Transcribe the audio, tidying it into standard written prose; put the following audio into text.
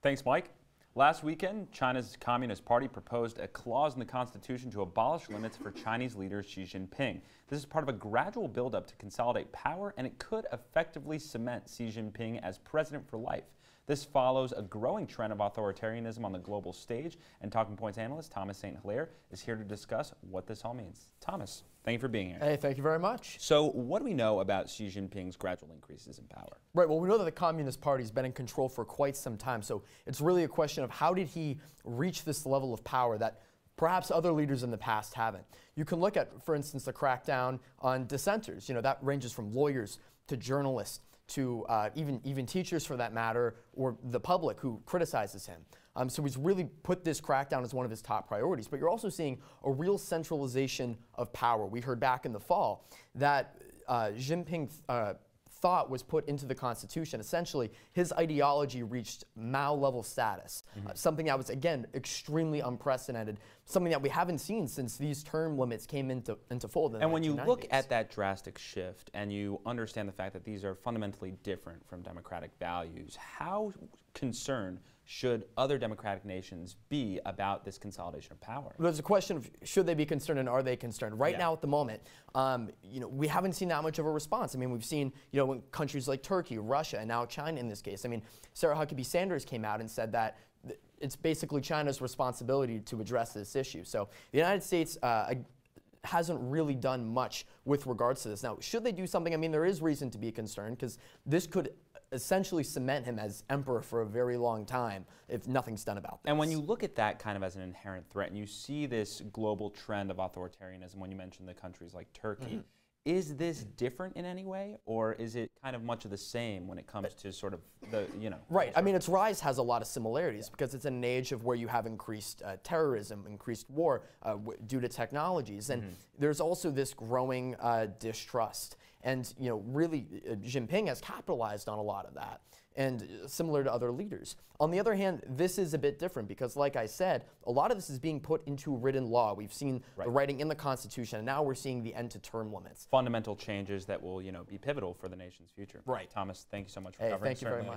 Thanks, Mike. Last weekend, China's Communist Party proposed a clause in the Constitution to abolish limits for Chinese leader Xi Jinping. This is part of a gradual buildup to consolidate power, and it could effectively cement Xi Jinping as president for life. This follows a growing trend of authoritarianism on the global stage, and Talking Points analyst Thomas St. Hilaire is here to discuss what this all means. Thomas, thank you for being here. Hey, thank you very much. So what do we know about Xi Jinping's gradual increases in power? Right, well, we know that the Communist Party's been in control for quite some time, so it's really a question of how did he reach this level of power that perhaps other leaders in the past haven't. You can look at, for instance, the crackdown on dissenters. You know, that ranges from lawyers to journalists to even teachers, for that matter, or the public who criticizes him. So he's really put this crackdown as one of his top priorities. But you're also seeing a real centralization of power. We heard back in the fall that Jinping thought was put into the Constitution. Essentially, his ideology reached Mao-level status, something that was, again, extremely unprecedented, something that we haven't seen since these term limits came into fold in the 1990s. And when you look at that drastic shift and you understand the fact that these are fundamentally different from democratic values, how concerned should other democratic nations be about this consolidation of power? There's a question of should they be concerned and are they concerned? Right now at the moment, you know, we haven't seen that much of a response. I mean, we've seen, you know, in countries like Turkey, Russia, and now China in this case. I mean, Sarah Huckabee Sanders came out and said that it's basically China's responsibility to address this issue. So the United States hasn't really done much with regards to this. Now, should they do something? I mean, there is reason to be concerned because this could essentially cement him as emperor for a very long time if nothing's done about this. And when you look at that kind of as an inherent threat and you see this global trend of authoritarianism, when you mention the countries like Turkey, is this different in any way, or is it kind of much of the same when it comes to sort of the, you know? Right. I mean, its rise has a lot of similarities because it's in an age of where you have increased terrorism, increased war due to technologies. And there's also this growing distrust. And, you know, really, Jinping has capitalized on a lot of that, and similar to other leaders. On the other hand, this is a bit different because, like I said, a lot of this is being put into written law. We've seen the writing in the Constitution, and now we're seeing the end to term limits. Fundamental changes that will, you know, be pivotal for the nation's future. Right. Thomas, thank you so much for covering. Thank you very much.